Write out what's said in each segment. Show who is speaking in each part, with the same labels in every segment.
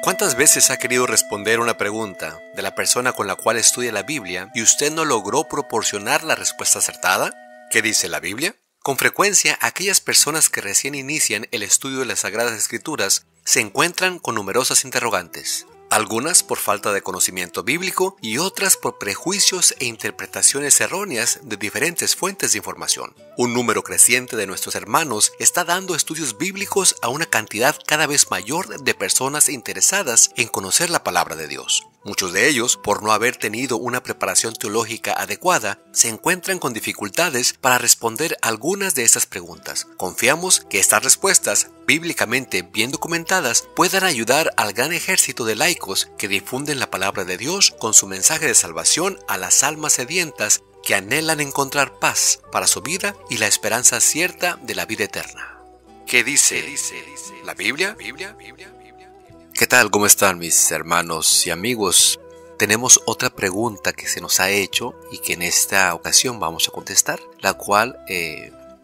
Speaker 1: ¿Cuántas veces ha querido responder una pregunta de la persona con la cual estudia la Biblia y usted no logró proporcionar la respuesta acertada? ¿Qué dice la Biblia? Con frecuencia, aquellas personas que recién inician el estudio de las Sagradas Escrituras se encuentran con numerosas interrogantes. Algunas por falta de conocimiento bíblico y otras por prejuicios e interpretaciones erróneas de diferentes fuentes de información. Un número creciente de nuestros hermanos está dando estudios bíblicos a una cantidad cada vez mayor de personas interesadas en conocer la palabra de Dios. Muchos de ellos, por no haber tenido una preparación teológica adecuada, se encuentran con dificultades para responder algunas de estas preguntas. Confiamos que estas respuestas, bíblicamente bien documentadas, puedan ayudar al gran ejército de laicos que difunden la palabra de Dios con su mensaje de salvación a las almas sedientas que anhelan encontrar paz para su vida y la esperanza cierta de la vida eterna. ¿Qué dice la Biblia? ¿Qué tal? ¿Cómo están mis hermanos y amigos? Tenemos otra pregunta que se nos ha hecho y que en esta ocasión vamos a contestar, la cual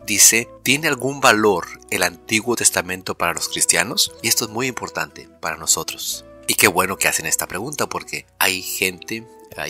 Speaker 1: dice, ¿tiene algún valor el Antiguo Testamento para los cristianos? Y esto es muy importante para nosotros. Y qué bueno que hacen esta pregunta porque hay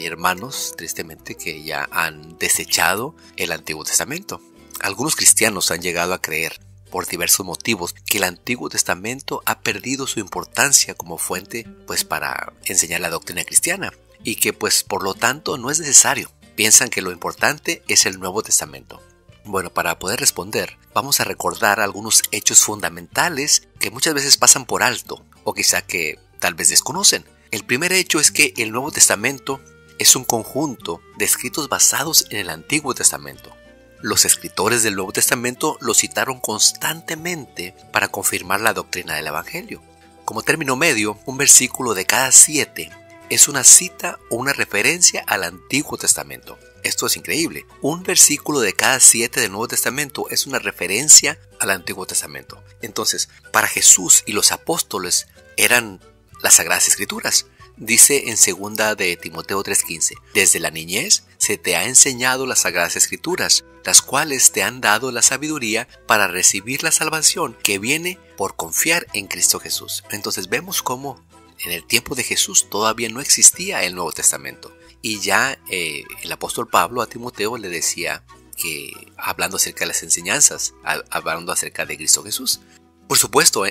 Speaker 1: hermanos, tristemente, que ya han desechado el Antiguo Testamento. Algunos cristianos han llegado a creer, por diversos motivos, que el Antiguo Testamento ha perdido su importancia como fuente, para enseñar la doctrina cristiana, y que, por lo tanto, no es necesario. Piensan que lo importante es el Nuevo Testamento. Bueno, para poder responder, vamos a recordar algunos hechos fundamentales que muchas veces pasan por alto, o quizá que tal vez desconocen. El primer hecho es que el Nuevo Testamento es un conjunto de escritos basados en el Antiguo Testamento. Los escritores del Nuevo Testamento lo citaron constantemente para confirmar la doctrina del Evangelio. Como término medio, un versículo de cada 7 es una cita o una referencia al Antiguo Testamento. Esto es increíble. Un versículo de cada 7 del Nuevo Testamento es una referencia al Antiguo Testamento. Entonces, para Jesús y los apóstoles eran las Sagradas Escrituras. Dice en 2 de Timoteo 3:15, desde la niñez se te ha enseñado las Sagradas Escrituras, las cuales te han dado la sabiduría para recibir la salvación que viene por confiar en Cristo Jesús. Entonces vemos cómo en el tiempo de Jesús todavía no existía el Nuevo Testamento. Y ya el apóstol Pablo a Timoteo le decía que, hablando acerca de las enseñanzas, hablando acerca de Cristo Jesús. Por supuesto,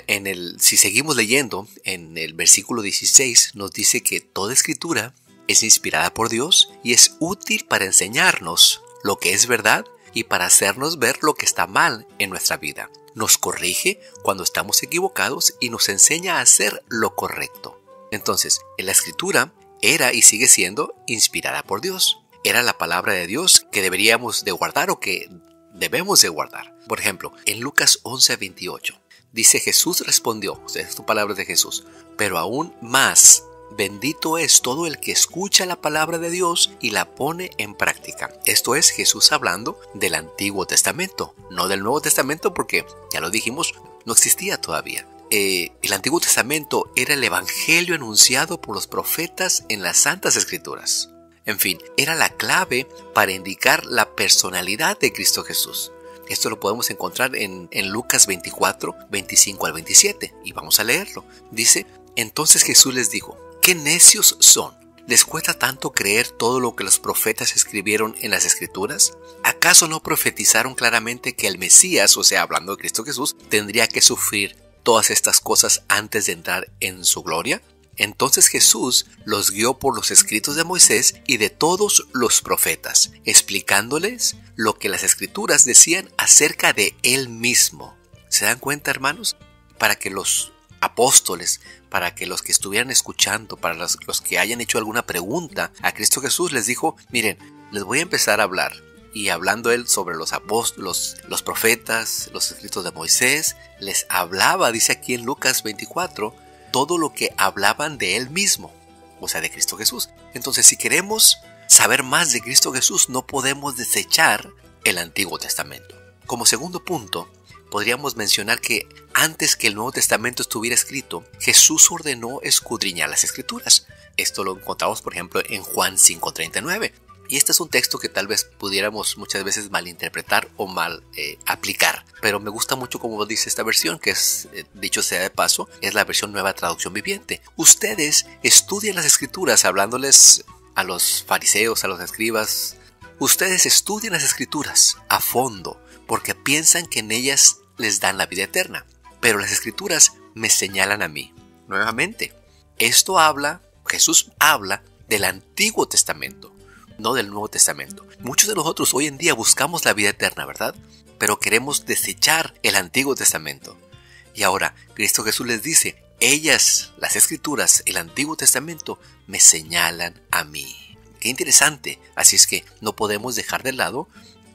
Speaker 1: si seguimos leyendo, en el versículo 16 nos dice que toda escritura es inspirada por Dios y es útil para enseñarnos lo que es verdad y para hacernos ver lo que está mal en nuestra vida. Nos corrige cuando estamos equivocados y nos enseña a hacer lo correcto. Entonces, la escritura era y sigue siendo inspirada por Dios. Era la palabra de Dios que deberíamos de guardar o que debemos de guardar. Por ejemplo, en Lucas 11:28. Dice, Jesús respondió, estas son palabras de Jesús, pero aún más, bendito es todo el que escucha la palabra de Dios y la pone en práctica. Esto es Jesús hablando del Antiguo Testamento, no del Nuevo Testamento porque, ya lo dijimos, no existía todavía. El Antiguo Testamento era el Evangelio anunciado por los profetas en las Santas Escrituras. En fin, era la clave para indicar la personalidad de Cristo Jesús. Esto lo podemos encontrar en Lucas 24, 25 al 27. Y vamos a leerlo. Dice, entonces Jesús les dijo, ¿qué necios son? ¿Les cuesta tanto creer todo lo que los profetas escribieron en las Escrituras? ¿Acaso no profetizaron claramente que el Mesías, o sea, hablando de Cristo Jesús, tendría que sufrir todas estas cosas antes de entrar en su gloria? Entonces Jesús los guió por los escritos de Moisés y de todos los profetas, explicándoles lo que las escrituras decían acerca de él mismo. ¿Se dan cuenta, hermanos? Para que los apóstoles, para que los que estuvieran escuchando, para los que hayan hecho alguna pregunta a Cristo Jesús, les dijo, miren, les voy a empezar a hablar. Y hablando él sobre los apóstoles, los profetas, los escritos de Moisés, les hablaba, dice aquí en Lucas 24, todo lo que hablaban de él mismo, o sea, de Cristo Jesús. Entonces, si queremos saber más de Cristo Jesús, no podemos desechar el Antiguo Testamento. Como segundo punto, podríamos mencionar que antes que el Nuevo Testamento estuviera escrito, Jesús ordenó escudriñar las Escrituras. Esto lo encontramos, por ejemplo, en Juan 5:39. Y este es un texto que tal vez pudiéramos muchas veces malinterpretar o mal aplicar. Pero me gusta mucho como dice esta versión, que es, dicho sea de paso, es la versión Nueva Traducción Viviente. Ustedes estudian las Escrituras, hablándoles a los fariseos, a los escribas. Ustedes estudian las Escrituras a fondo, porque piensan que en ellas les dan la vida eterna. Pero las Escrituras me señalan a mí. Nuevamente, Jesús habla del Antiguo Testamento, no del Nuevo Testamento. Muchos de nosotros hoy en día buscamos la vida eterna, ¿verdad? Pero queremos desechar el Antiguo Testamento. Y ahora, Cristo Jesús les dice, ellas, las Escrituras, el Antiguo Testamento, me señalan a mí. Qué interesante. Así es que no podemos dejar de lado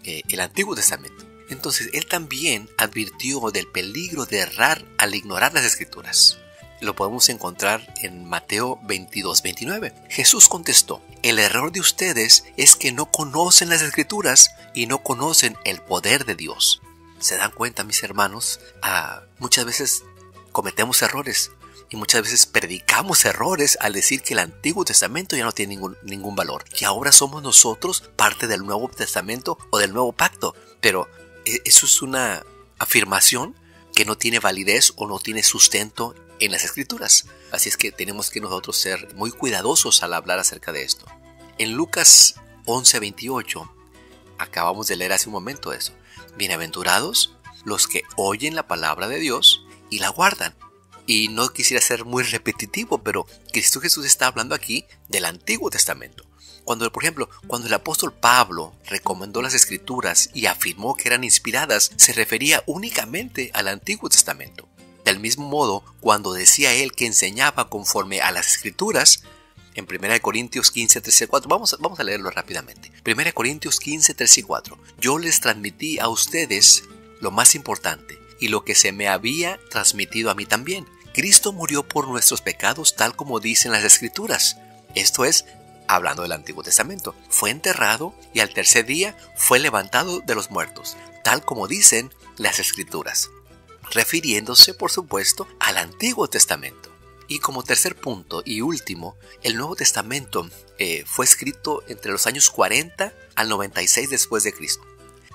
Speaker 1: el Antiguo Testamento. Entonces, él también advirtió del peligro de errar al ignorar las Escrituras. Lo podemos encontrar en Mateo 22:29. Jesús contestó, el error de ustedes es que no conocen las Escrituras y no conocen el poder de Dios. ¿Se dan cuenta, mis hermanos? Muchas veces cometemos errores y muchas veces predicamos errores al decir que el Antiguo Testamento ya no tiene ningún valor, que ahora somos nosotros parte del Nuevo Testamento o del Nuevo Pacto. Pero eso es una afirmación que no tiene validez o no tiene sustento en las Escrituras. Así es que tenemos que nosotros ser muy cuidadosos al hablar acerca de esto. En Lucas 11:28, acabamos de leer hace un momento eso. Bienaventurados los que oyen la palabra de Dios y la guardan. Y no quisiera ser muy repetitivo, pero Cristo Jesús está hablando aquí del Antiguo Testamento. Por ejemplo, cuando el apóstol Pablo recomendó las Escrituras y afirmó que eran inspiradas, se refería únicamente al Antiguo Testamento. Del mismo modo, cuando decía él que enseñaba conforme a las Escrituras, en 1 Corintios 15, 3 y 4, vamos a leerlo rápidamente. 1 Corintios 15, 3 y 4. Yo les transmití a ustedes lo más importante y lo que se me había transmitido a mí también. Cristo murió por nuestros pecados tal como dicen las Escrituras. Esto es, hablando del Antiguo Testamento. Fue enterrado y al tercer día fue levantado de los muertos, tal como dicen las Escrituras. Refiriéndose, por supuesto, al Antiguo Testamento. Y como tercer punto y último, el Nuevo Testamento fue escrito entre los años 40 al 96 después de Cristo.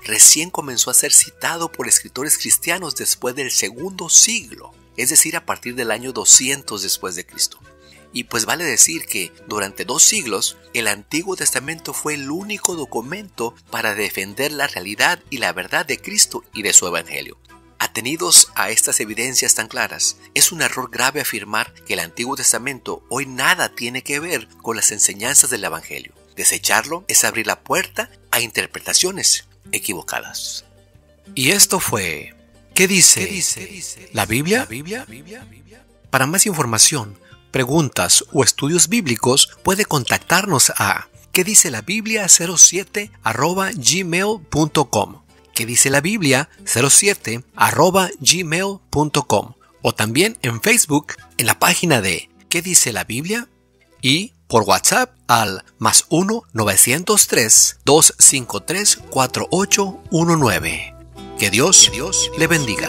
Speaker 1: Recién comenzó a ser citado por escritores cristianos después del segundo siglo, es decir, a partir del año 200 después de Cristo. Y pues vale decir que durante 2 siglos, el Antiguo Testamento fue el único documento para defender la realidad y la verdad de Cristo y de su Evangelio. Atenidos a estas evidencias tan claras, es un error grave afirmar que el Antiguo Testamento hoy nada tiene que ver con las enseñanzas del Evangelio. Desecharlo es abrir la puerta a interpretaciones equivocadas. Y esto fue ¿Qué dice la Biblia? Para más información, preguntas o estudios bíblicos, puede contactarnos a ¿Qué dice la Biblia 07@gmail.com? ¿Qué dice la Biblia 07@gmail.com? O también en Facebook, en la página de ¿Qué dice la Biblia? Y por WhatsApp al +1 903 253 4819. Que Dios le bendiga.